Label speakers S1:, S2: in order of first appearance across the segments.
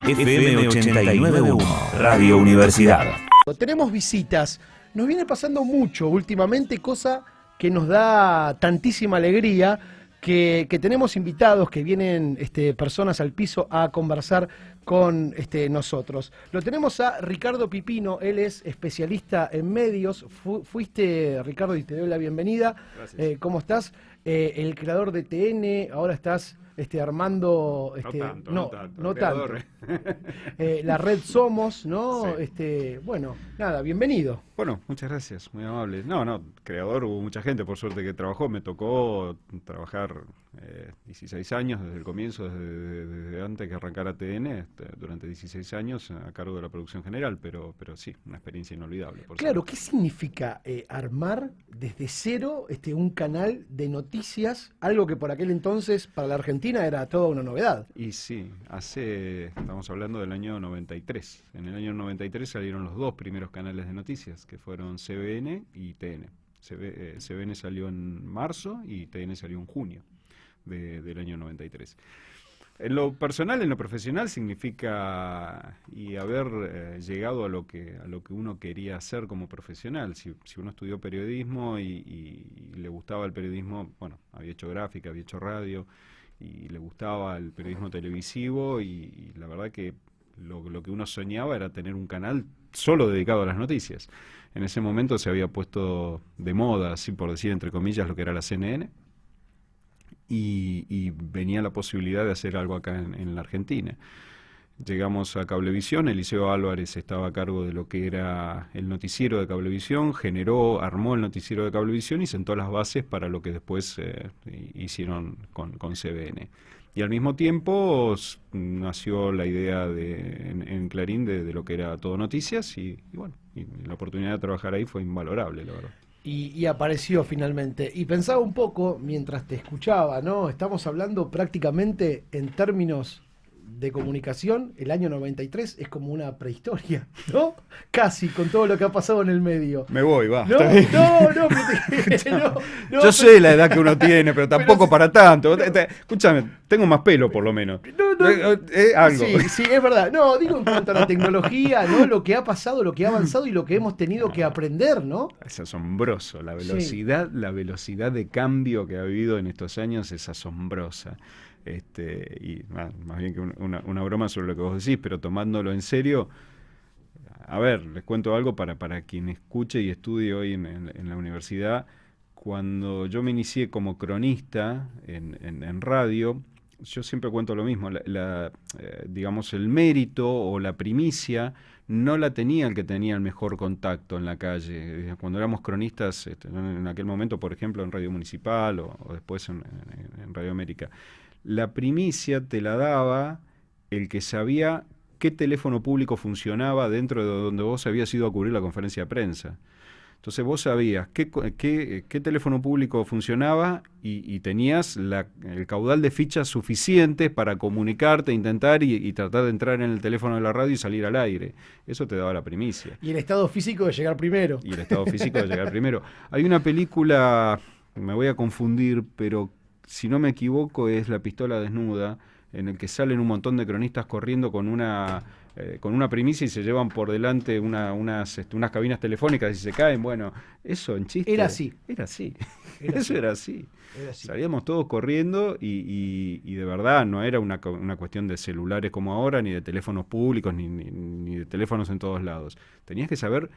S1: FM 89.1, Radio Universidad.
S2: Tenemos visitas, nos viene pasando mucho últimamente, cosa que nos da tantísima alegría, que tenemos invitados, que vienen personas al piso a conversar con nosotros. Lo tenemos a Ricardo Pipino, él es especialista en medios. Fuiste, Ricardo, y te doy la bienvenida.
S3: Gracias.
S2: ¿Cómo estás? El creador de TN, ahora estás armando...
S3: No tanto.
S2: La red Somos, ¿no?
S3: Sí.
S2: Bueno, nada, bienvenido.
S3: Bueno, muchas gracias, muy amable. No, creador hubo mucha gente, por suerte, que trabajó. Me tocó trabajar 16 años desde el comienzo, desde antes que arrancara TN, durante 16 años a cargo de la producción general, pero sí, una experiencia inolvidable.
S2: Claro, ¿qué significa armar desde cero un canal de noticias? Algo que por aquel entonces para la Argentina era toda una novedad.
S3: Y sí, estamos hablando del año 93. En el año 93 salieron los dos primeros canales de noticias, que fueron CBN y TN. CBN salió en marzo y TN salió en junio del año 93. En lo personal, en lo profesional, significa haber llegado a lo que uno quería hacer como profesional. Si uno estudió periodismo y le gustaba el periodismo, bueno, había hecho gráfica, había hecho radio, y le gustaba el periodismo televisivo, y la verdad que lo que uno soñaba era tener un canal solo dedicado a las noticias. En ese momento se había puesto de moda, así por decir entre comillas, lo que era la CNN, y venía la posibilidad de hacer algo acá en la Argentina. Llegamos a Cablevisión, Eliseo Álvarez estaba a cargo de lo que era el noticiero de Cablevisión, armó el noticiero de Cablevisión y sentó las bases para lo que después hicieron con CBN. Y al mismo tiempo nació la idea en Clarín de lo que era Todo Noticias, y bueno, y la oportunidad de trabajar ahí fue invalorable, la verdad.
S2: Y apareció finalmente. Y pensaba un poco, mientras te escuchaba, ¿no? Estamos hablando prácticamente en términos de comunicación, el año 93 es como una prehistoria, ¿no? Casi, con todo lo que ha pasado en el medio.
S3: Me voy, va.
S2: No,
S3: Yo sé la edad que uno tiene, pero tampoco para tanto. Escúchame, tengo más pelo por lo menos. Algo.
S2: Sí, es verdad. No, digo en cuanto a la tecnología, ¿no? Lo que ha pasado, lo que ha avanzado y lo que hemos tenido que aprender, ¿no?
S3: Es asombroso. La velocidad de cambio que ha habido en estos años es asombrosa. Y más bien que una broma sobre lo que vos decís, pero tomándolo en serio, a ver, les cuento algo para quien escuche y estudie hoy en la universidad. Cuando yo me inicié como cronista en radio, yo siempre cuento lo mismo, digamos, el mérito o la primicia no la tenía el que tenía el mejor contacto en la calle. Cuando éramos cronistas, en aquel momento, por ejemplo, en Radio Municipal o después en Radio América, la primicia te la daba el que sabía qué teléfono público funcionaba dentro de donde vos habías ido a cubrir la conferencia de prensa. Entonces vos sabías qué teléfono público funcionaba y tenías el caudal de fichas suficientes para comunicarte, intentar y tratar de entrar en el teléfono de la radio y salir al aire. Eso te daba la primicia.
S2: Y el estado físico de llegar primero.
S3: Hay una película, me voy a confundir, pero si no me equivoco es La pistola desnuda, en el que salen un montón de cronistas corriendo con una primicia y se llevan por delante unas cabinas telefónicas y se caen. Bueno, eso en chiste...
S2: Era así.
S3: Era así. Salíamos todos corriendo y de verdad no era una cuestión de celulares como ahora, ni de teléfonos públicos, ni de teléfonos en todos lados. Tenías que saber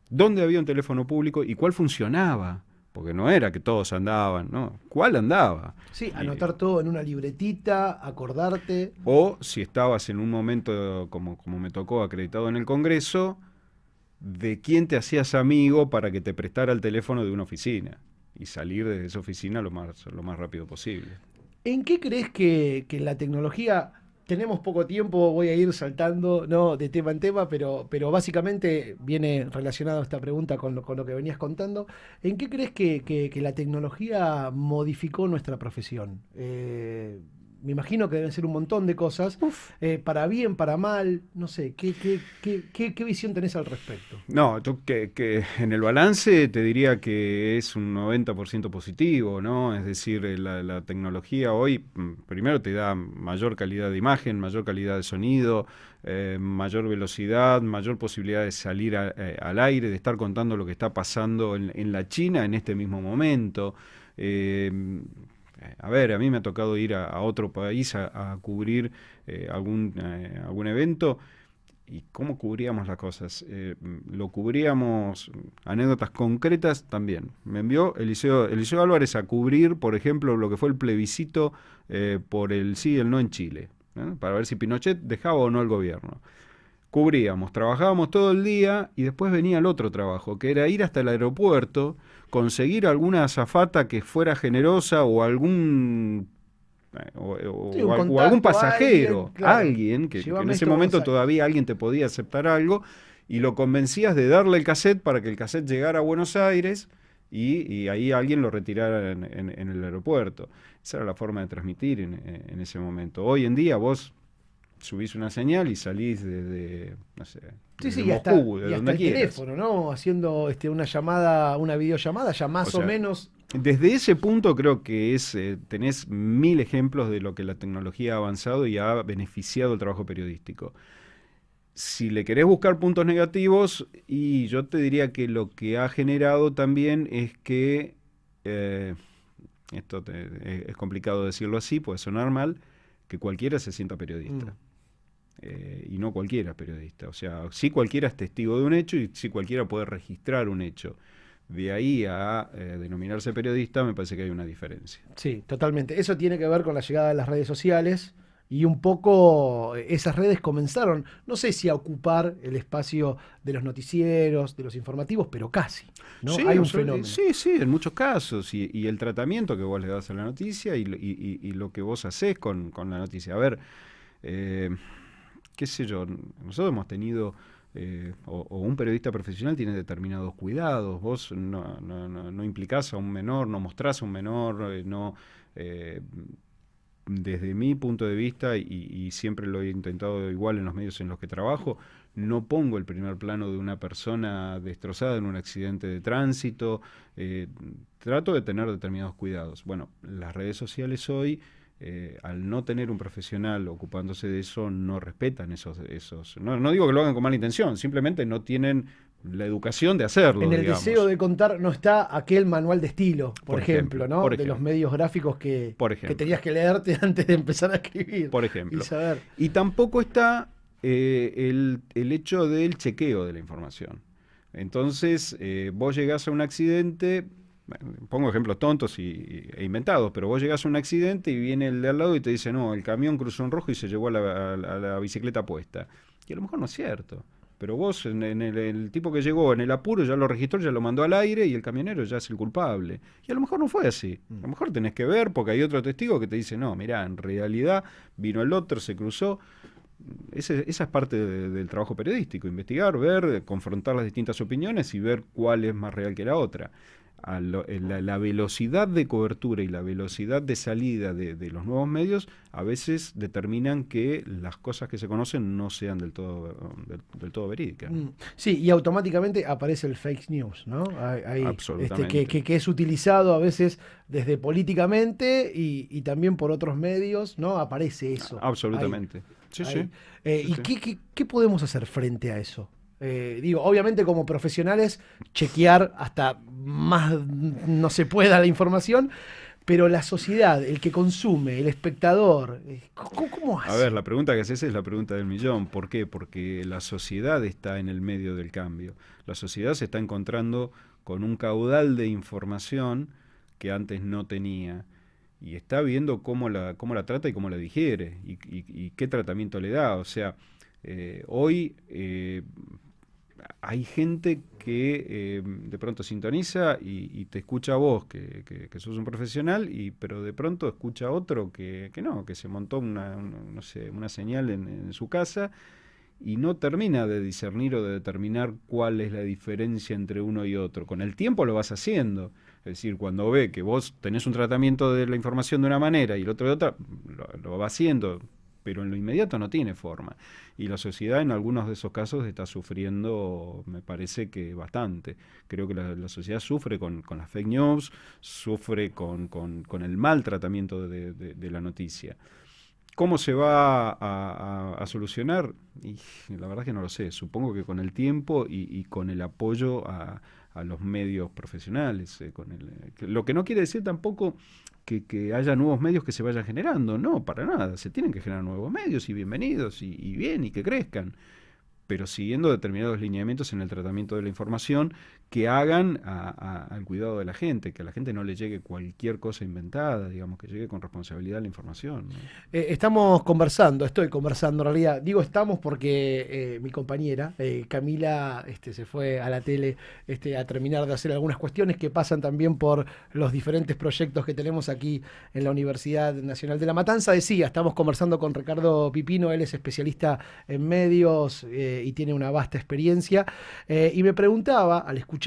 S3: dónde había un teléfono público y cuál funcionaba. Porque no era que todos andaban, ¿no? ¿Cuál andaba?
S2: Sí, anotar todo en una libretita, acordarte.
S3: O si estabas en un momento, como me tocó, acreditado en el Congreso, de quién te hacías amigo para que te prestara el teléfono de una oficina y salir de esa oficina lo más rápido posible.
S2: ¿En qué crees que la tecnología... Tenemos poco tiempo, voy a ir saltando, ¿no?, de tema en tema, pero básicamente viene relacionado esta pregunta con lo que venías contando. ¿En qué crees que la tecnología modificó nuestra profesión? me imagino que deben ser un montón de cosas, para bien, para mal, no sé, ¿qué visión tenés al respecto?
S3: No, que en el balance te diría que es un 90% positivo, ¿no? Es decir, la tecnología hoy primero te da mayor calidad de imagen, mayor calidad de sonido, mayor velocidad, mayor posibilidad de salir al aire, de estar contando lo que está pasando en la China en este mismo momento. A ver, a mí me ha tocado ir a otro país a cubrir algún evento. ¿Y cómo cubríamos las cosas? Lo cubríamos, anécdotas concretas también. Me envió Eliseo Álvarez a cubrir, por ejemplo, lo que fue el plebiscito por el sí y el no en Chile, ¿no? Para ver si Pinochet dejaba o no el gobierno. Cubríamos, trabajábamos todo el día y después venía el otro trabajo, que era ir hasta el aeropuerto, conseguir alguna azafata que fuera generosa o algún o algún pasajero, alguien que en ese momento todavía alguien te podía aceptar algo, y lo convencías de darle el cassette para que el cassette llegara a Buenos Aires y ahí alguien lo retirara en el aeropuerto. Esa era la forma de transmitir en ese momento. Hoy en día vos subís una señal y salís desde, no sé,
S2: Sí,
S3: Moscú,
S2: y
S3: de
S2: hasta
S3: donde
S2: el
S3: quieras.
S2: teléfono, ¿no? Haciendo una llamada, una videollamada, ya más o menos.
S3: Desde ese punto creo que tenés 1000 ejemplos de lo que la tecnología ha avanzado y ha beneficiado el trabajo periodístico. Si le querés buscar puntos negativos, y yo te diría que lo que ha generado también es que, es complicado decirlo así, puede sonar mal, que cualquiera se sienta periodista. Y no cualquiera es periodista. O sea, sí cualquiera es testigo de un hecho y sí cualquiera puede registrar un hecho. De ahí a denominarse periodista me parece que hay una diferencia.
S2: Sí, totalmente. Eso tiene que ver con la llegada de las redes sociales y un poco esas redes comenzaron, no sé si a ocupar el espacio de los noticieros, de los informativos, pero casi, ¿no?
S3: Sí,
S2: hay un fenómeno.
S3: Sí, en muchos casos. Y el tratamiento que vos le das a la noticia y lo que vos hacés con la noticia. A ver, qué sé yo, nosotros hemos tenido... o un periodista profesional tiene determinados cuidados. Vos no implicás a un menor, no mostrás a un menor, desde mi punto de vista, y siempre lo he intentado igual en los medios en los que trabajo, no pongo el primer plano de una persona destrozada en un accidente de tránsito. Trato de tener determinados cuidados. Bueno, las redes sociales hoy, al no tener un profesional ocupándose de eso, no respetan esos no digo que lo hagan con mala intención, simplemente no tienen la educación de hacerlo.
S2: En el
S3: digamos.
S2: deseo de contar no está aquel manual de estilo, por ejemplo, ¿no? De los medios gráficos que tenías que leerte antes de empezar a escribir.
S3: Por ejemplo.
S2: Y saber.
S3: Y tampoco está el hecho del chequeo de la información. Entonces, vos llegás a un accidente... Pongo ejemplos tontos e inventados, pero vos llegás a un accidente y viene el de al lado y te dice, no, el camión cruzó en rojo y se llevó a la bicicleta puesta. Y a lo mejor no es cierto. Pero vos, el tipo que llegó en el apuro, ya lo registró, ya lo mandó al aire y el camionero ya es el culpable. Y a lo mejor no fue así. A lo mejor tenés que ver porque hay otro testigo que te dice, no, mirá, en realidad vino el otro, se cruzó. Esa es parte del trabajo periodístico, investigar, ver, confrontar las distintas opiniones y ver cuál es más real que la otra. La velocidad de cobertura y la velocidad de salida de los nuevos medios a veces determinan que las cosas que se conocen no sean del todo verídicas.
S2: Sí, y automáticamente aparece el fake news, ¿no?
S3: Absolutamente.
S2: Que es utilizado a veces desde políticamente y también por otros medios, ¿no? Aparece eso.
S3: Absolutamente. Sí.
S2: ¿Y qué podemos hacer frente a eso? Obviamente como profesionales, chequear hasta más no se pueda la información, pero la sociedad, el que consume, el espectador, ¿cómo hace?
S3: A ver, la pregunta que haces es la pregunta del millón. ¿Por qué? Porque la sociedad está en el medio del cambio. La sociedad se está encontrando con un caudal de información que antes no tenía. Y está viendo cómo la trata y cómo la digiere y qué tratamiento le da. O sea, hoy... hay gente que de pronto sintoniza y te escucha a vos, que sos un profesional, pero de pronto escucha a otro que se montó una señal en su casa y no termina de discernir o de determinar cuál es la diferencia entre uno y otro. Con el tiempo lo vas haciendo, Es decir, cuando ve que vos tenés un tratamiento de la información de una manera y el otro de otra, lo va haciendo, pero en lo inmediato no tiene forma. Y la sociedad en algunos de esos casos está sufriendo, me parece que bastante. Creo que la sociedad sufre con las fake news, sufre con el mal tratamiento de la noticia. ¿Cómo se va a solucionar? Y la verdad es que no lo sé. Supongo que con el tiempo y con el apoyo a los medios profesionales. Lo que no quiere decir tampoco que haya nuevos medios que se vayan generando. No, para nada. Se tienen que generar nuevos medios y bienvenidos y bien y que crezcan, pero siguiendo determinados lineamientos en el tratamiento de la información que hagan al cuidado de la gente, que a la gente no le llegue cualquier cosa inventada, digamos, que llegue con responsabilidad la información, ¿no?
S2: Estoy conversando en realidad, digo estamos porque mi compañera, Camila, se fue a la tele a terminar de hacer algunas cuestiones que pasan también por los diferentes proyectos que tenemos aquí en la Universidad Nacional de La Matanza. Decía, estamos conversando con Ricardo Pipino, él es especialista en medios y tiene una vasta experiencia, y me preguntaba, al escucharte,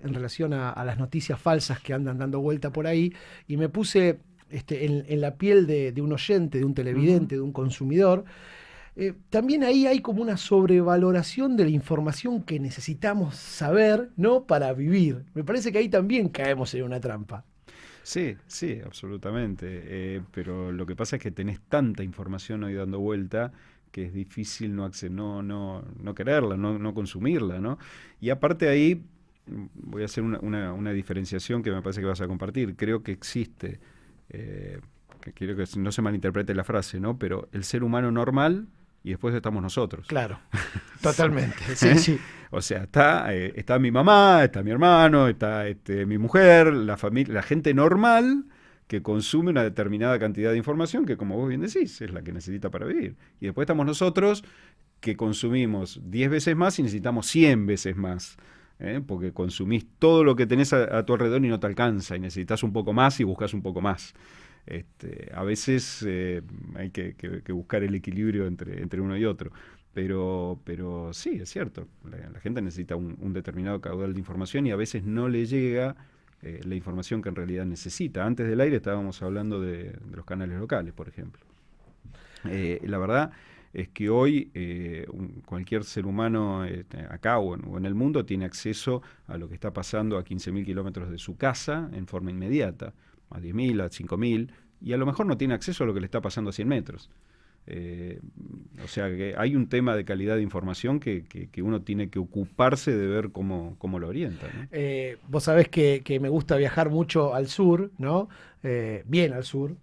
S2: en relación a las noticias falsas que andan dando vuelta por ahí, y me puse en la piel de un oyente, de un televidente, de un consumidor. También ahí hay como una sobrevaloración de la información que necesitamos saber, ¿no?, para vivir. Me parece que ahí también caemos en una trampa.
S3: Sí, sí, absolutamente. Pero lo que pasa es que tenés tanta información hoy dando vuelta que es difícil no quererla, no consumirla, ¿no? Y aparte ahí voy a hacer una diferenciación que me parece que vas a compartir. Creo que existe, que quiero que no se malinterprete la frase, ¿no? Pero el ser humano normal y después estamos nosotros.
S2: Claro, totalmente. Sí, sí.
S3: O sea, está mi mamá, está mi hermano, está mi mujer, la familia, la gente normal que consume una determinada cantidad de información que, como vos bien decís, es la que necesita para vivir. Y después estamos nosotros que consumimos 10 veces más y necesitamos 100 veces más. Porque consumís todo lo que tenés a tu alrededor y no te alcanza, y necesitas un poco más y buscas un poco más. A veces hay que buscar el equilibrio entre uno y otro. Pero sí, es cierto, la gente necesita un determinado caudal de información y a veces no le llega la información que en realidad necesita. Antes del aire estábamos hablando de los canales locales, por ejemplo. La verdad es que hoy cualquier ser humano acá o en el mundo tiene acceso a lo que está pasando a 15.000 kilómetros de su casa en forma inmediata, a 10.000, a 5.000, y a lo mejor no tiene acceso a lo que le está pasando a 100 metros. O sea que hay un tema de calidad de información que uno tiene que ocuparse de ver cómo lo orienta, ¿no?
S2: Vos sabés que me gusta viajar mucho al sur, ¿no? Bien al sur,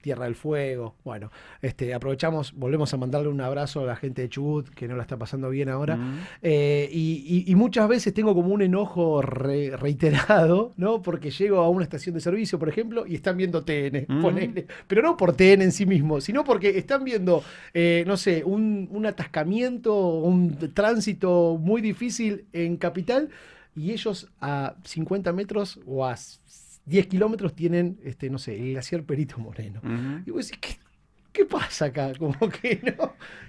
S2: Tierra del Fuego. Bueno, volvemos a mandarle un abrazo a la gente de Chubut, que no la está pasando bien ahora. Y muchas veces tengo como un enojo reiterado, ¿no? Porque llego a una estación de servicio, por ejemplo, y están viendo TN, ponele. Pero no por TN en sí mismo, sino porque están viendo, no sé, un atascamiento, un tránsito muy difícil en Capital, y ellos a 50 metros o a 10 kilómetros tienen, no sé, el glaciar Perito Moreno. Y vos decís, ¿qué pasa acá? Como que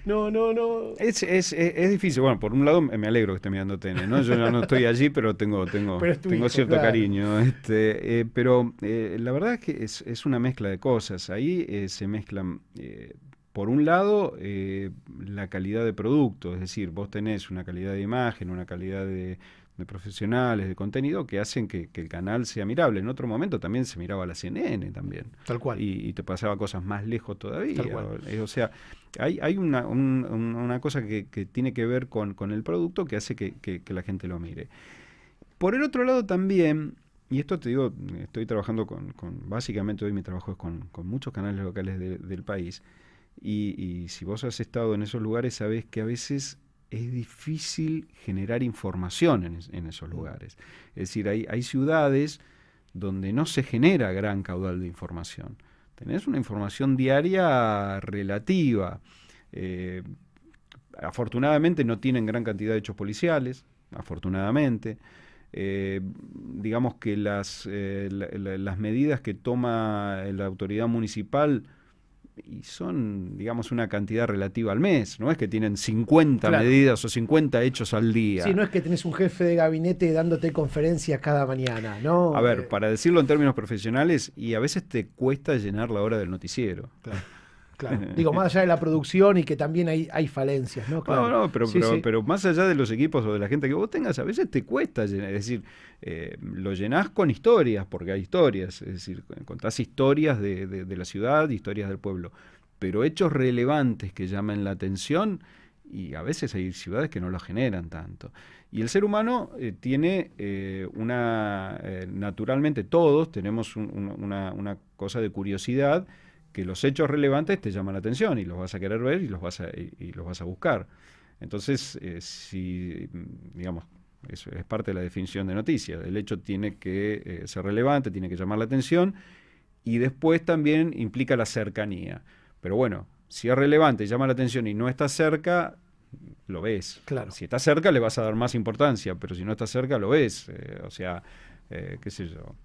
S2: no.
S3: Es difícil. Bueno, por un lado me alegro que esté mirando TN, ¿no? Yo ya no estoy allí, pero tengo hijo, cierto cariño. Pero la verdad es que es una mezcla de cosas. Ahí se mezclan, por un lado, la calidad de producto. Es decir, vos tenés una calidad de imagen, una calidad de profesionales, de contenido, que hacen que el canal sea mirable. En otro momento también se miraba la CNN también.
S2: Tal cual.
S3: Y te pasaba cosas más lejos todavía.
S2: Tal cual.
S3: O sea, hay una cosa que tiene que ver con el producto que hace que la gente lo mire. Por el otro lado también, y esto te digo, estoy trabajando básicamente hoy mi trabajo es con muchos canales locales del país, y si vos has estado en esos lugares sabés que a veces es difícil generar información en esos lugares. Es decir, hay ciudades donde no se genera gran caudal de información. Tenés una información diaria relativa. Afortunadamente no tienen gran cantidad de hechos policiales, afortunadamente. Digamos que las medidas que toma la autoridad municipal y son, digamos, una cantidad relativa al mes. No es que tienen 50
S2: Claro.
S3: medidas o 50 hechos al día.
S2: Sí, no es que tenés un jefe de gabinete dándote conferencias cada mañana, ¿no?
S3: A ver, para decirlo en términos profesionales, y a veces te cuesta llenar la hora del noticiero.
S2: Claro. Digo, más allá de la producción y que también hay falencias, ¿no? Claro.
S3: No,
S2: Sí, sí.
S3: pero más allá de los equipos o de la gente que vos tengas, a veces te cuesta llenar. Es decir, lo llenás con historias, porque hay historias. Es decir, contás historias de la ciudad, historias del pueblo. Pero hechos relevantes que llamen la atención, y a veces hay ciudades que no lo generan tanto. Y el ser humano tiene naturalmente todos tenemos una cosa de curiosidad, que los hechos relevantes te llaman la atención y los vas a querer ver y los vas a buscar. Entonces, si, digamos, eso es parte de la definición de noticia. El hecho tiene que ser relevante, tiene que llamar la atención, y después también implica la cercanía. Pero bueno, si es relevante, llama la atención y no está cerca, lo ves.
S2: Claro.
S3: Si está cerca le vas a dar más importancia, pero si no está cerca lo ves. Qué sé yo,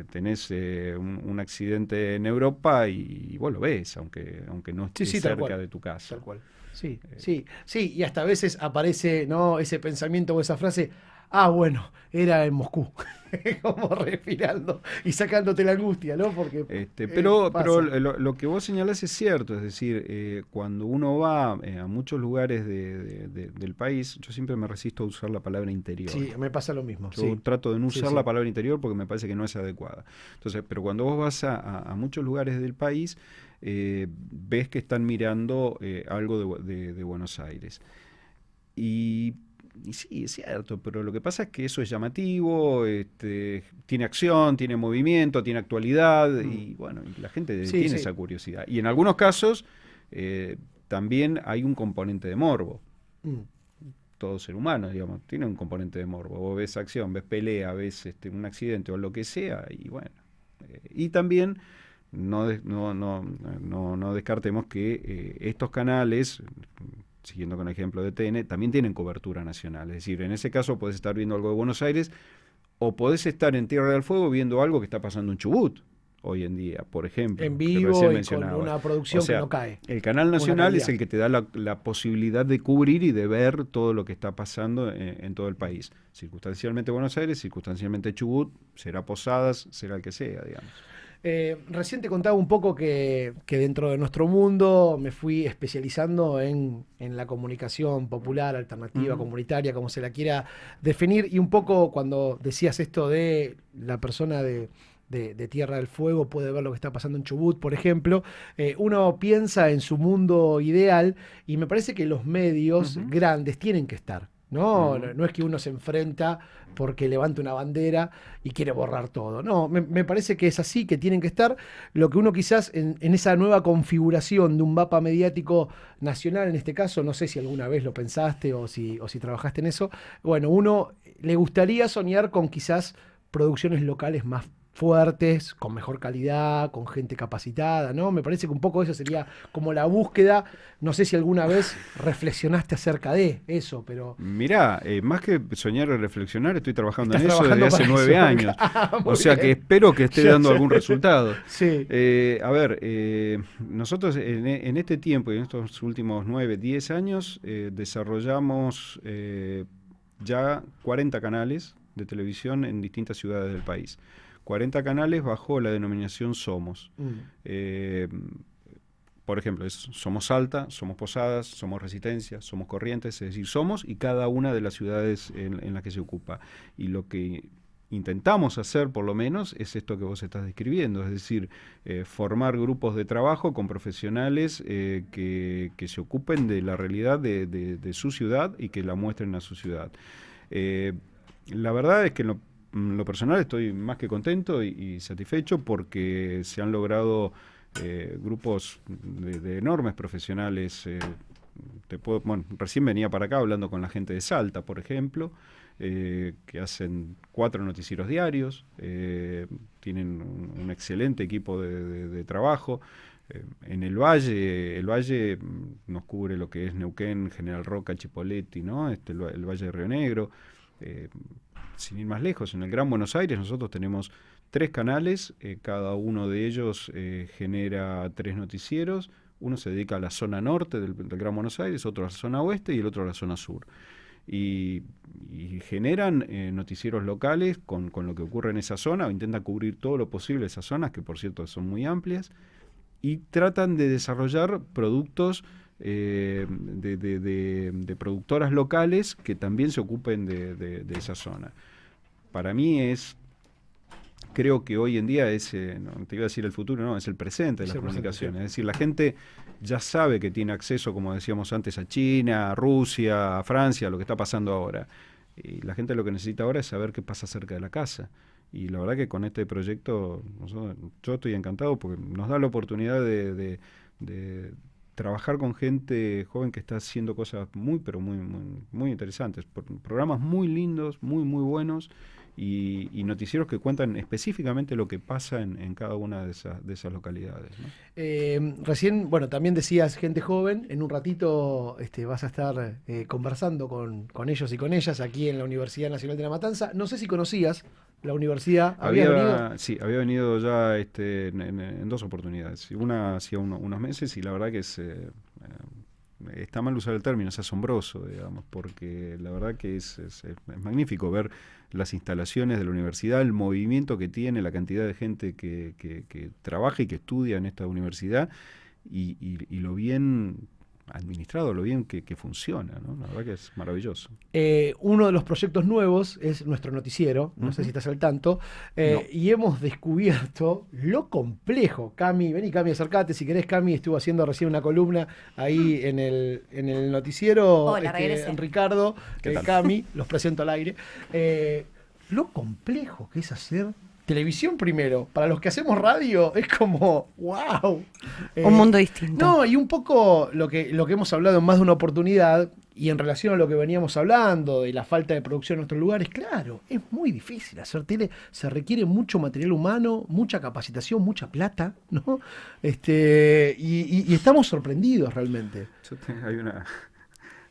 S3: tenés un accidente en Europa y vos lo ves, aunque no estés
S2: Sí, tal
S3: cerca
S2: cual.
S3: de tu casa.
S2: Tal cual. Sí, sí, y hasta a veces aparece, ¿no?, ese pensamiento o esa frase, bueno, era en Moscú, como respirando y sacándote la angustia, ¿no? Porque
S3: Pero
S2: pasa.
S3: lo que vos señalás es cierto, es decir, cuando uno va a muchos lugares del país, yo siempre me resisto a usar la palabra interior.
S2: Sí, me pasa lo mismo.
S3: Yo
S2: Sí.
S3: trato de no usar
S2: Sí.
S3: la palabra interior porque me parece que no es adecuada. Entonces, pero cuando vos vas a muchos lugares del país, ves que están mirando algo de Buenos Aires. Y sí, es cierto, pero lo que pasa es que eso es llamativo, tiene acción, tiene movimiento, tiene actualidad, y bueno, la gente tiene esa curiosidad. Y en algunos casos también hay un componente de morbo. Todo ser humano, digamos, tiene un componente de morbo. Vos ves acción, ves pelea, ves un accidente o lo que sea, y bueno. Y también no descartemos que estos canales, siguiendo con el ejemplo de TN, también tienen cobertura nacional. Es decir, en ese caso podés estar viendo algo de Buenos Aires o podés estar en Tierra del Fuego viendo algo que está pasando en Chubut hoy en día, por ejemplo.
S2: En vivo y con una producción que no cae.
S3: El canal nacional es el que te da la posibilidad de cubrir y de ver todo lo que está pasando en todo el país. Circunstancialmente Buenos Aires, circunstancialmente Chubut, será Posadas, será el que sea, digamos.
S2: Recién te contaba un poco que dentro de nuestro mundo me fui especializando en la comunicación popular, alternativa, comunitaria, como se la quiera definir, y un poco cuando decías esto de la persona de Tierra del Fuego puede ver lo que está pasando en Chubut, por ejemplo, uno piensa en su mundo ideal y me parece que los medios grandes tienen que estar. No es que uno se enfrenta porque levanta una bandera y quiere borrar todo. No, me parece que es así, que tienen que estar. Lo que uno quizás en esa nueva configuración de un mapa mediático nacional, en este caso, no sé si alguna vez lo pensaste o si trabajaste en eso, bueno, uno le gustaría soñar con quizás producciones locales más fuertes, con mejor calidad, con gente capacitada, ¿no? Me parece que un poco eso sería como la búsqueda. No sé si alguna vez reflexionaste acerca de eso, pero...
S3: Mirá, más que soñar o reflexionar, estoy trabajando en
S2: Estás
S3: eso desde hace 9 años. O sea que espero que esté dando algún resultado.
S2: Sí.
S3: Nosotros en este tiempo y en estos últimos 9, 10 años desarrollamos ya 40 canales de televisión en distintas ciudades del país. 40 canales bajo la denominación Somos. Por ejemplo, somos Salta, somos Posadas, somos Resistencia, somos Corrientes, es decir, somos y cada una de las ciudades en las que se ocupa. Y lo que intentamos hacer, por lo menos, es esto que vos estás describiendo, es decir, formar grupos de trabajo con profesionales que se ocupen de la realidad de su ciudad y que la muestren a su ciudad. La verdad es que en lo personal estoy más que contento y satisfecho porque se han logrado grupos de enormes profesionales. Recién venía para acá hablando con la gente de Salta, por ejemplo, que hacen 4 noticieros diarios, tienen un excelente equipo de trabajo. En el Valle nos cubre lo que es Neuquén, General Roca, Chipoleti, ¿no? El Valle de Río Negro. Sin ir más lejos, en el Gran Buenos Aires nosotros tenemos 3 canales, cada uno de ellos genera 3 noticieros, Uno se dedica a la zona norte del Gran Buenos Aires, otro a la zona oeste y el otro a la zona sur. Y generan noticieros locales con lo que ocurre en esa zona, o intentan cubrir todo lo posible esas zonas, que por cierto son muy amplias, y tratan de desarrollar productos de productoras locales que también se ocupen de esa zona. Para mí creo que hoy en día no te iba a decir el futuro, no, es el presente de las comunicaciones. Es decir, la gente ya sabe que tiene acceso, como decíamos antes, a China, a Rusia, a Francia, a lo que está pasando ahora. Y la gente lo que necesita ahora es saber qué pasa cerca de la casa. Y la verdad que con este proyecto yo estoy encantado porque nos da la oportunidad de trabajar con gente joven que está haciendo cosas pero muy interesantes. Programas muy lindos, muy buenos, y noticieros que cuentan específicamente lo que pasa en cada una de esas localidades, ¿no?
S2: Recién, bueno, también decías gente joven. En un ratito vas a estar conversando con ellos y con ellas aquí en la Universidad Nacional de La Matanza. No sé si conocías la universidad. ¿Había venido?
S3: Sí, había venido ya en 2 oportunidades. Una hacía unos meses, y la verdad que está mal usar el término, es asombroso, digamos, porque la verdad que es magnífico ver las instalaciones de la universidad, el movimiento que tiene, la cantidad de gente que trabaja y que estudia en esta universidad, y lo bien administrado, lo bien que funciona, ¿no? La verdad que es maravilloso.
S2: Uno de los proyectos nuevos es nuestro noticiero, no sé si estás al tanto,
S3: No.
S2: y hemos descubierto lo complejo. Cami, vení Cami, acercate, si querés. Cami estuvo haciendo recién una columna ahí en el noticiero.
S4: Hola, regresé.
S2: Ricardo,
S3: ¿Qué tal?
S2: Cami, los presento al aire. Lo complejo que es hacer televisión primero. Para los que hacemos radio es como, wow.
S4: Un mundo distinto.
S2: No, y un poco lo que hemos hablado en más de una oportunidad, y en relación a lo que veníamos hablando de la falta de producción en nuestros lugares, claro, es muy difícil hacer tele, se requiere mucho material humano, mucha capacitación, mucha plata, ¿no? Y estamos sorprendidos realmente.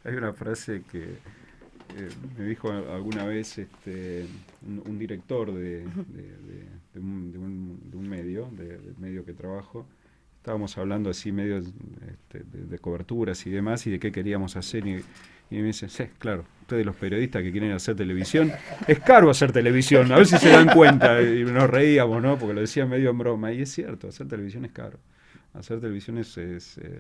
S3: Hay una frase que me dijo alguna vez un director de un medio, del medio que trabajo. Estábamos hablando así medio de coberturas y demás, y de qué queríamos hacer, y me dice, sí, claro, ustedes los periodistas que quieren hacer televisión, es caro hacer televisión, a ver si se dan cuenta. Y nos reíamos, ¿no? Porque lo decía medio en broma, y es cierto, hacer televisión es caro. Hacer televisión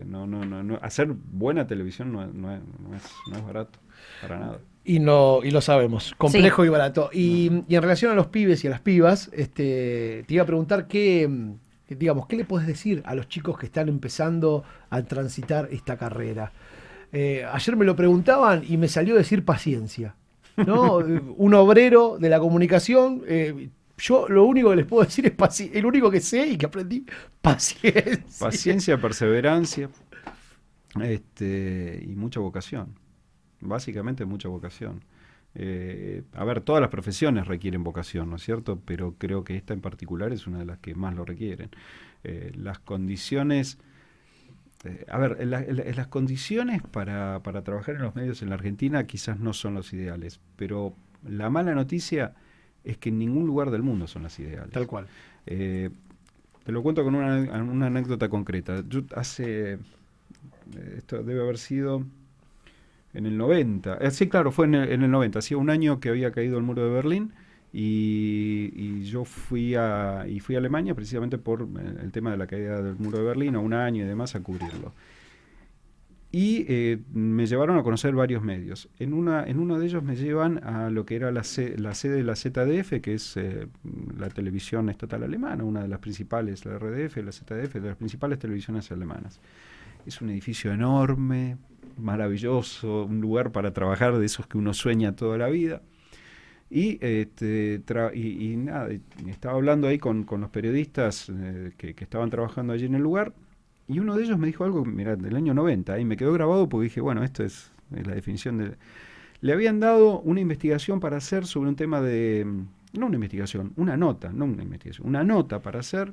S3: no, hacer buena televisión no es barato, para nada.
S2: Y lo sabemos, complejo, sí, y barato. Y en relación a los pibes y a las pibas, te iba a preguntar qué le podés decir a los chicos que están empezando a transitar esta carrera. Ayer me lo preguntaban y me salió decir paciencia, ¿no? Un obrero de la comunicación, yo lo único que les puedo decir es paciencia. El único que sé y que aprendí, paciencia.
S3: Paciencia, perseverancia, y mucha vocación. Básicamente mucha vocación. A ver, todas las profesiones requieren vocación, ¿no es cierto? Pero creo que esta en particular es una de las que más lo requieren. Las condiciones... las condiciones para trabajar en los medios en la Argentina quizás no son los ideales, pero la mala noticia es que en ningún lugar del mundo son las ideales.
S2: Tal cual.
S3: Te lo cuento con una anécdota concreta. Yo esto debe haber sido en el 90. Sí, claro, fue en el 90. Hacía un año que había caído el muro de Berlín, y yo fui a Alemania precisamente por el tema de la caída del muro de Berlín, a un año y demás, a cubrirlo. Y me llevaron a conocer varios medios. En uno de ellos me llevan a lo que era la sede de la ZDF, que es la televisión estatal alemana, una de las principales, la RDF, la ZDF, de las principales televisiones alemanas. Es un edificio enorme, maravilloso, un lugar para trabajar de esos que uno sueña toda la vida. Y nada, estaba hablando ahí con los periodistas que estaban trabajando allí en el lugar, y uno de ellos me dijo algo, mira, del año 90, y me quedó grabado porque dije, bueno, esto es la definición de... Le habían dado una investigación para hacer sobre un tema no una investigación, una nota, no una investigación, una nota para hacer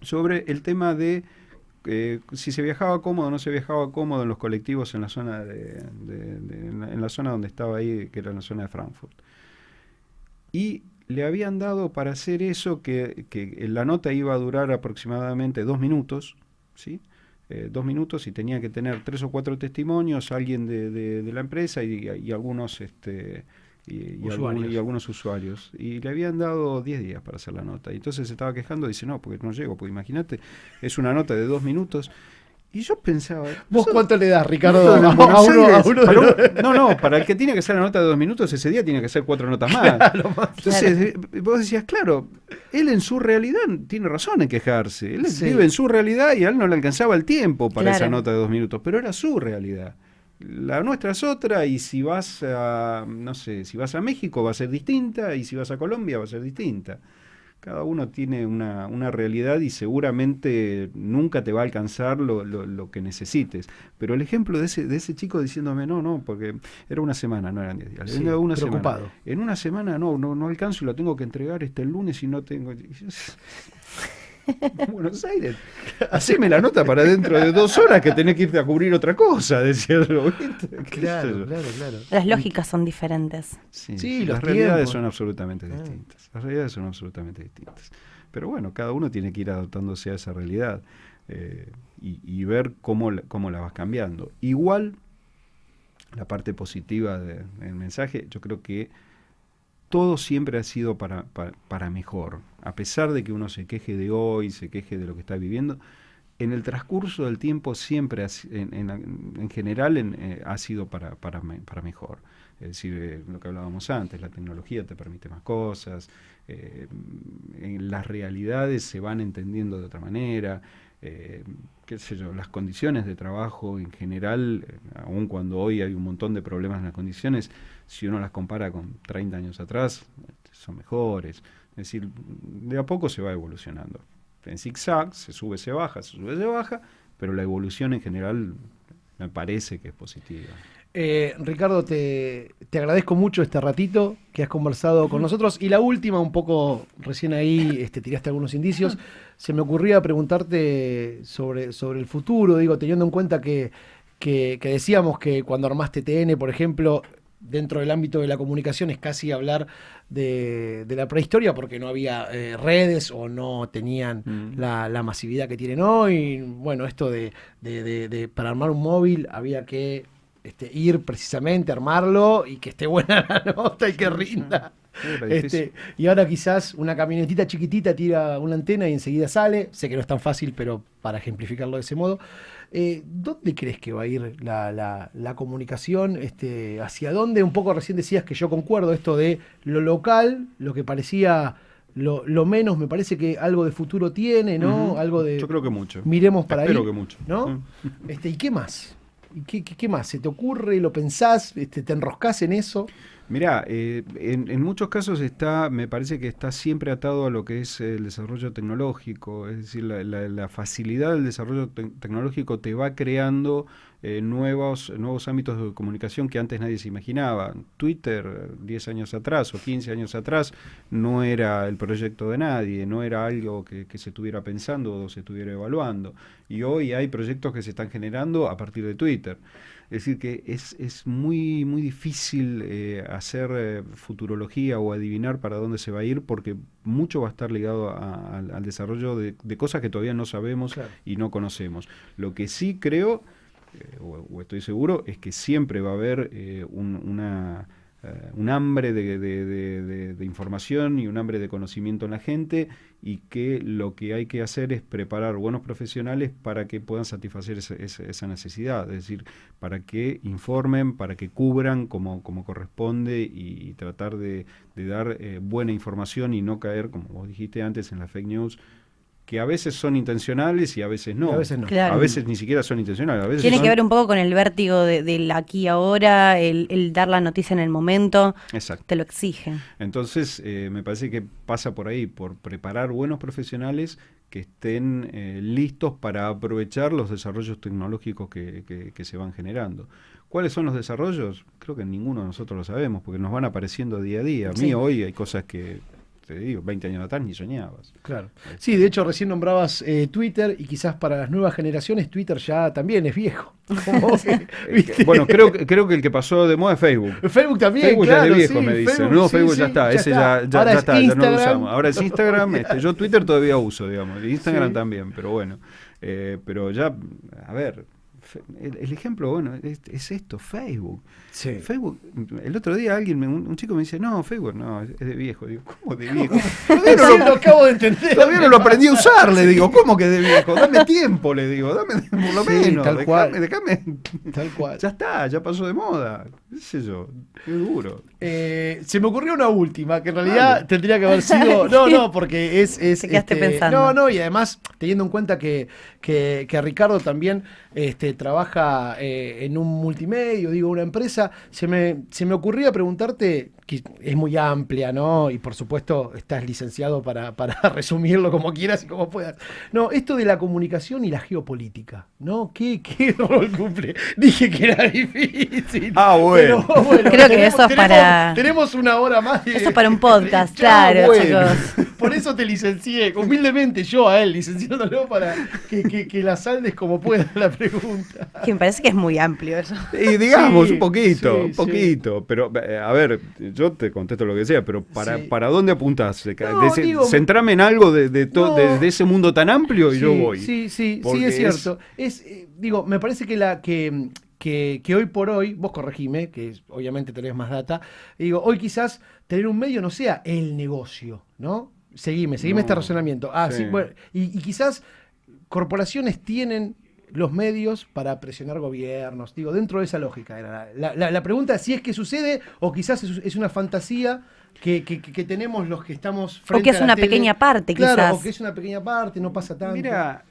S3: sobre el tema de si se viajaba cómodo o no se viajaba cómodo en los colectivos en la zona en la zona donde estaba ahí, que era en la zona de Frankfurt. Y le habían dado para hacer eso que la nota iba a durar aproximadamente 2 minutos, ¿sí? 2 minutos y tenía que tener 3 o 4 testimonios, alguien de la empresa y algunos
S2: Usuarios.
S3: y algunos usuarios. Y le habían dado 10 días para hacer la nota. Y entonces se estaba quejando, dice, no, porque no llego, porque imagínate, es una nota de 2 minutos. Y yo pensaba...
S2: ¿Vos cuánto le das, Ricardo?
S3: No,
S2: a uno de los-
S3: no, para el que tiene que hacer la nota de 2 minutos, ese día tiene que ser 4 notas más. Entonces, vos decías, claro, él en su realidad tiene razón en quejarse. Él
S2: Sí.
S3: vive en su realidad y a él no le alcanzaba el tiempo para
S4: Claro.
S3: esa nota de 2 minutos, pero era su realidad. La nuestra es otra, y si vas a, no sé, si vas a México va a ser distinta, y si vas a Colombia va a ser distinta. Cada uno tiene una realidad y seguramente nunca te va a alcanzar lo que necesites. Pero el ejemplo de ese chico diciéndome, no, porque era una semana, no eran 10 días.
S2: Sí,
S3: Era una
S2: preocupado.
S3: semana. En una semana no alcanzo y lo tengo que entregar el lunes y no tengo... Buenos Aires, haceme la nota para dentro de 2 horas que tenés que irte a cubrir otra cosa, decirlo.
S2: Claro.
S4: Las lógicas son diferentes.
S2: Sí, los
S3: las realidades
S2: tiempos.
S3: son absolutamente distintas. Las realidades son absolutamente distintas. Pero bueno, cada uno tiene que ir adaptándose a esa realidad y ver cómo la vas cambiando. Igual, la parte positiva del mensaje, yo creo que todo siempre ha sido para mejor. A pesar de que uno se queje de hoy, se queje de lo que está viviendo, en el transcurso del tiempo siempre, en general, ha sido para mejor. Es decir, lo que hablábamos antes, la tecnología te permite más cosas, las realidades se van entendiendo de otra manera, qué sé yo, las condiciones de trabajo en general, aun cuando hoy hay un montón de problemas en las condiciones, si uno las compara con 30 años atrás, son mejores. Es decir, de a poco se va evolucionando. En zigzag, se sube, se baja, pero la evolución en general me parece que es positiva.
S2: Ricardo, te agradezco mucho este ratito que has conversado con nosotros. Y la última, un poco recién ahí tiraste algunos indicios. Se me ocurría preguntarte sobre el futuro, digo, teniendo en cuenta que decíamos que cuando armaste TN, por ejemplo, dentro del ámbito de la comunicación es casi hablar de la prehistoria porque no había redes o no tenían la masividad que tienen hoy. Bueno, esto de para armar un móvil había que ir precisamente, armarlo y que esté buena la nota y que rinda. Y ahora quizás una camionetita chiquitita tira una antena y enseguida sale. Sé que no es tan fácil, pero para ejemplificarlo de ese modo. ¿Dónde crees que va a ir la comunicación? ¿Hacia dónde? Un poco recién decías que yo concuerdo esto de lo local, lo que parecía lo menos, me parece que algo de futuro tiene, ¿no? Algo de...
S3: Yo creo que mucho.
S2: Miremos para ahí.
S3: Espero que mucho.
S2: ¿No? ¿Y qué más? ¿Y qué más? ¿Se te ocurre? ¿Lo pensás? ¿Te enroscás en eso?
S3: Mirá, en muchos casos me parece que está siempre atado a lo que es el desarrollo tecnológico, es decir, la facilidad del desarrollo tecnológico te va creando nuevos ámbitos de comunicación que antes nadie se imaginaba. Twitter, 10 años atrás o 15 años atrás, no era el proyecto de nadie, no era algo que se estuviera pensando o se estuviera evaluando. Y hoy hay proyectos que se están generando a partir de Twitter. Es decir, que es muy, muy difícil hacer futurología o adivinar para dónde se va a ir, porque mucho va a estar ligado al desarrollo de cosas que todavía no sabemos y no conocemos. Lo que sí creo, o estoy seguro, es que siempre va a haber un hambre de información y un hambre de conocimiento en la gente, y que lo que hay que hacer es preparar buenos profesionales para que puedan satisfacer esa necesidad, es decir, para que informen, para que cubran como corresponde y tratar de dar buena información y no caer, como vos dijiste antes, en las fake news, que a veces son intencionales y a veces no.
S2: A veces no.
S4: Claro.
S3: A veces ni siquiera son intencionales. A veces
S4: Tiene
S3: son...
S4: que ver un poco con el vértigo del aquí y ahora, el dar la noticia en el momento.
S3: Exacto.
S4: Te lo exige.
S3: Entonces, me parece que pasa por ahí, por preparar buenos profesionales que estén listos para aprovechar los desarrollos tecnológicos que se van generando. ¿Cuáles son los desarrollos? Creo que ninguno de nosotros lo sabemos, porque nos van apareciendo día a día. A mí hoy hay cosas que, te digo, 20 años atrás ni soñabas.
S2: Claro. Sí, de hecho recién nombrabas Twitter, y quizás para las nuevas generaciones Twitter ya también es viejo.
S3: Bueno, creo que el que pasó de moda es Facebook.
S2: Facebook también,
S3: Facebook
S2: claro,
S3: ya es de viejo,
S2: sí,
S3: me dicen.
S2: Facebook,
S3: No,
S2: sí,
S3: Facebook
S2: sí,
S3: ya está. Ese ya
S2: Ahora es
S3: está, ya no lo
S2: Instagram.
S3: usamos. Ahora es Instagram. Yo Twitter todavía uso, digamos. Instagram también, pero bueno. Pero ya, a ver, el ejemplo, bueno, es esto, Facebook.
S2: Sí.
S3: Facebook, el otro día un chico me dice, no, Facebook no, es de viejo. Digo, ¿cómo de viejo?
S2: Sí, lo acabo de entender.
S3: Todavía no lo aprendí a usar, le digo, ¿cómo que de viejo? Dame tiempo, le digo, dame por lo
S2: Sí,
S3: menos.
S2: tal cual.
S3: Déjame.
S2: Tal cual.
S3: Ya está, ya pasó de moda. ¿Qué sé yo? Qué duro.
S2: Se me ocurrió una última, que en realidad
S3: Dale.
S2: tendría que haber sido. No, porque es.
S4: Te quedaste pensando.
S2: No, y además, teniendo en cuenta que Ricardo también trabaja en un multimedio, digo, una empresa, se me ocurría preguntarte, que es muy amplia, ¿no? Y por supuesto, estás licenciado para resumirlo como quieras y como puedas. No, esto de la comunicación y la geopolítica, ¿no? ¿Qué rol cumple? Dije que era difícil.
S3: Bueno.
S2: Pero bueno,
S4: Creo que eso es para-
S2: Tenemos una hora más.
S4: Eso es para un podcast,
S2: Ya,
S4: claro,
S2: bueno.
S4: chicos.
S2: Por eso te licencié, humildemente yo a él, licenciándolo para que la saldes como pueda la pregunta.
S4: Que me parece que es muy amplio eso.
S3: Y digamos,
S2: Sí,
S3: un poquito,
S2: sí,
S3: un poquito. Pero, a ver, yo te contesto lo que sea, pero ¿para,
S2: Sí.
S3: para dónde apuntás?
S2: No, digo-
S3: Centrame en algo de
S2: No.
S3: ese mundo tan amplio y yo voy.
S2: Sí,
S3: Porque
S2: es cierto. Digo, me parece que hoy por hoy, vos corregime, que obviamente tenés más data, digo, hoy quizás tener un medio no sea el negocio, ¿no? Seguime
S3: No,
S2: este razonamiento.
S3: sí.
S2: Bueno, y quizás corporaciones tienen los medios para presionar gobiernos, digo, dentro de esa lógica. Era la pregunta es si es que sucede o quizás es una fantasía que tenemos los que estamos frente
S4: O que es
S2: a la
S4: una
S2: tele.
S4: pequeña parte,
S2: Claro,
S4: quizás.
S2: o que es una pequeña parte, no pasa tanto.
S3: Mira,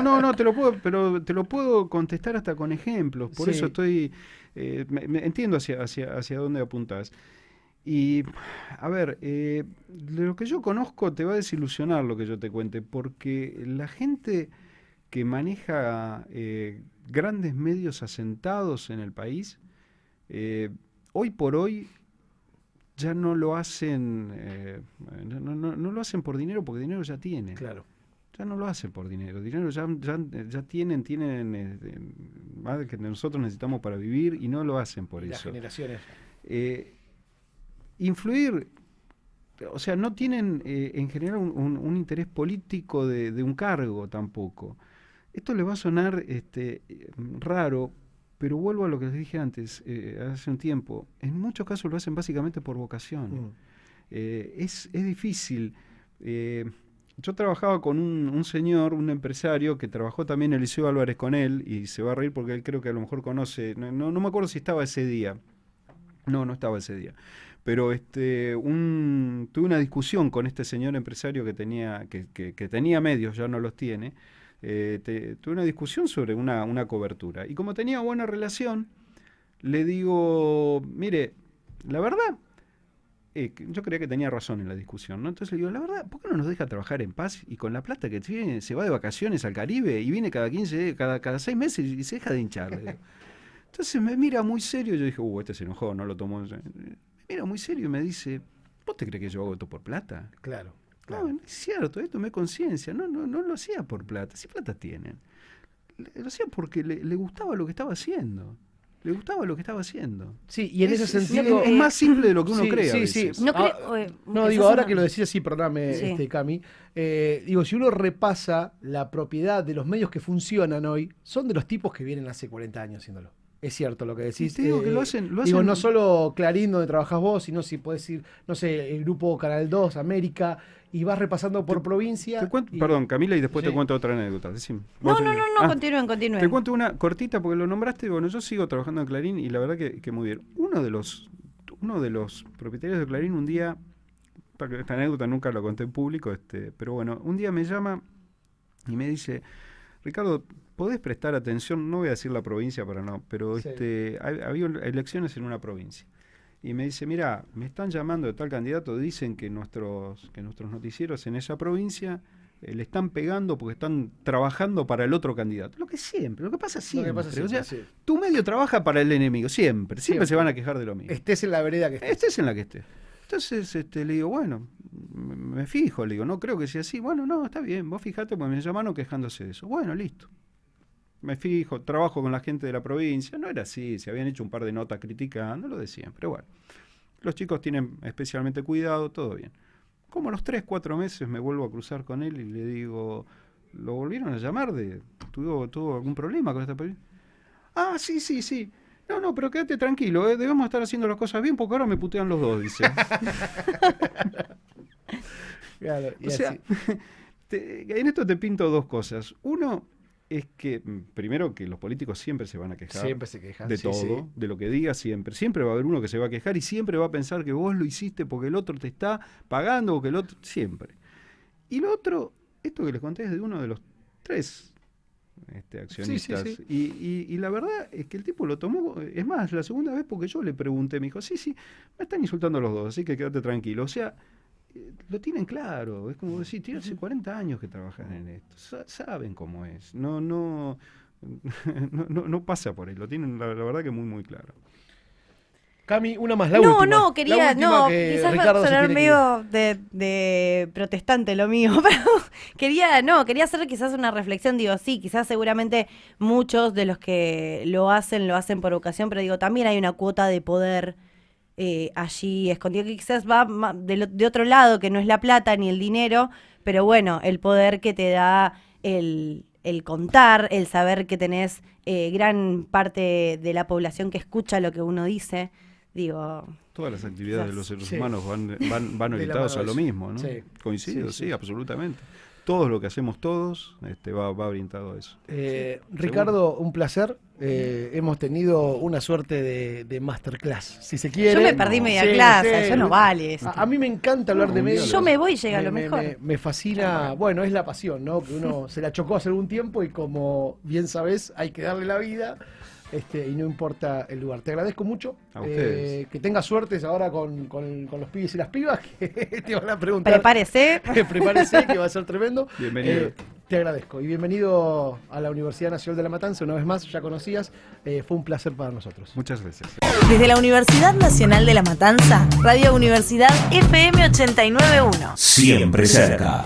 S3: no, te lo puedo contestar hasta con ejemplos. Por
S2: Sí.
S3: eso estoy, entiendo hacia dónde apuntas. Y, a ver, de lo que yo conozco te va a desilusionar lo que yo te cuente, porque la gente que maneja grandes medios asentados en el país, hoy por hoy ya no lo hacen, no lo hacen por dinero, porque dinero ya tienen.
S2: Claro.
S3: Ya no lo hacen por dinero. Dinero ya tienen más que nosotros necesitamos para vivir y no lo hacen por
S2: Las
S3: eso.
S2: generaciones.
S3: Influir, o sea, no tienen en general un interés político de un cargo tampoco. Esto le va a sonar raro, pero vuelvo a lo que les dije antes, hace un tiempo. En muchos casos lo hacen básicamente por vocación. Es difícil. Yo trabajaba con un señor, un empresario, que trabajó también Eliseo Álvarez con él, y se va a reír porque él creo que a lo mejor conoce, no me acuerdo si estaba ese día. No estaba ese día. Pero tuve una discusión con este señor empresario que tenía medios, ya no los tiene. Tuve una discusión sobre una cobertura. Y como tenía buena relación, le digo, mire, la verdad, yo creía que tenía razón en la discusión, ¿no? Entonces le digo, la verdad, ¿por qué no nos deja trabajar en paz y con la plata que tiene se va de vacaciones al Caribe y viene cada 6 meses y se deja de hinchar? Le digo. Entonces me mira muy serio, yo dije, este se enojó, no lo tomó. Me mira muy serio y me dice, ¿vos te crees que yo hago esto por plata?
S2: Claro.
S3: No, no es cierto, esto me conciencia, no lo hacía por plata, si plata tienen. Lo hacía porque le gustaba lo que estaba haciendo. Le gustaba lo que estaba haciendo.
S2: Sí, y en ese sentido.
S4: creo
S3: Es más simple de lo que uno
S2: Sí,
S3: cree a
S2: sí,
S3: veces.
S2: sí.
S4: No
S2: Ah,
S4: creo,
S2: no,
S4: que
S2: digo,
S4: sos
S2: ahora
S4: una-
S2: que lo decís así, perdóname,
S4: Sí.
S2: Cami, digo, si uno repasa la propiedad de los medios que funcionan hoy, son de los tipos que vienen hace 40 años haciéndolo. Es cierto lo que decís.
S3: Te digo que lo hacen-
S2: Digo, no solo Clarín, donde trabajás vos, sino si podés ir, no sé, el grupo Canal 2, América, y vas repasando por provincia.
S3: Te cuento,
S2: y-
S3: perdón, Camila, y después
S2: Sí.
S3: te cuento otra anécdota. Decime.
S4: No,
S3: Vos-
S4: no,
S3: Ah,
S4: continúen.
S3: Te cuento una cortita porque lo nombraste. Bueno, yo sigo trabajando en Clarín y la verdad que muy bien. Uno de los propietarios de Clarín un día, esta anécdota nunca la conté en público, pero bueno, un día me llama y me dice, Ricardo, ¿podés prestar atención? No voy a decir la provincia para no, pero
S2: Sí.
S3: había elecciones en una provincia. Y me dice, mira, me están llamando de tal candidato, dicen que nuestros noticieros en esa provincia le están pegando porque están trabajando para el otro candidato. Lo que pasa siempre.
S2: pasa siempre,
S3: O sea,
S2: sí.
S3: tu medio trabaja para el enemigo, siempre se van a quejar de lo mismo.
S2: Estés en la vereda que estés.
S3: Estés en la que estés. Entonces le digo, bueno, me fijo, le digo, no creo que sea así. Bueno, no, está bien, vos fijate, pues me llamaron quejándose de eso. Bueno, listo. Me fijo, trabajo con la gente de la provincia. No era así, se habían hecho un par de notas criticando, lo de siempre. Bueno, los chicos tienen especialmente cuidado, todo bien. Como a los 3, 4 meses me vuelvo a cruzar con él y le digo, ¿lo volvieron a llamar? ¿Tuvo algún problema con esta película? Ah, sí. No, pero quédate tranquilo, debemos estar haciendo las cosas bien porque ahora me putean los dos, dice.
S2: Claro,
S3: O sea, en esto te pinto dos cosas. Uno es que, primero, que los políticos siempre se van a quejar.
S2: Siempre se quejan.
S3: De
S2: sí,
S3: todo,
S2: sí.
S3: de lo que diga siempre. Siempre va a haber uno que se va a quejar y siempre va a pensar que vos lo hiciste porque el otro te está pagando o que el otro... Siempre. Y lo otro, esto que les conté es de uno de los 3 accionistas.
S2: Sí.
S3: Y la verdad es que el tipo lo tomó, es más, la segunda vez porque yo le pregunté, me dijo, sí, me están insultando los dos, así que quédate tranquilo. O sea, lo tienen claro, es como decir, tiene hace 40 años que trabajan en esto, saben cómo es, no pasa por ahí, lo tienen la verdad que muy, muy claro.
S2: Cami, una más, la última.
S4: No, quería, quizás va a sonar
S2: que
S4: medio de protestante lo mío, pero quería hacer quizás una reflexión, digo, sí, quizás seguramente muchos de los que lo hacen por vocación, pero digo, también hay una cuota de poder allí escondido, que quizás va de otro lado, que no es la plata ni el dinero, pero bueno, el poder que te da el contar, el saber que tenés gran parte de la población que escucha lo que uno dice. Digo,
S3: todas las actividades de los seres humanos van
S2: De
S3: orientadas
S2: la
S3: a
S2: mano
S3: lo
S2: de eso.
S3: mismo, ¿no?
S2: Sí.
S3: Coincido,
S2: Sí.
S3: sí, absolutamente. Todo lo que hacemos todos va orientado a eso.
S2: Ricardo, un placer. Hemos tenido una suerte de masterclass, si se quiere.
S4: yo me perdí media clase, eso no vale. Esto.
S2: A mí me encanta hablar de medios.
S4: Yo me voy y llega lo mejor.
S2: Me fascina, bueno, es la pasión, ¿no? Que uno se la chocó hace algún tiempo y como bien sabes, hay que darle la vida. Y no importa el lugar. Te agradezco mucho.
S3: A ustedes.
S2: Que tengas suertes ahora con los pibes y las pibas que te van a preguntar.
S4: Prepárese.
S2: Prepárese, que va a ser tremendo.
S3: Bienvenido.
S2: Te agradezco. Y bienvenido a la Universidad Nacional de La Matanza. Una vez más, ya conocías. Fue un placer para nosotros.
S3: Muchas gracias.
S5: Desde la Universidad Nacional de La Matanza, Radio Universidad FM 89.1.
S1: Siempre cerca.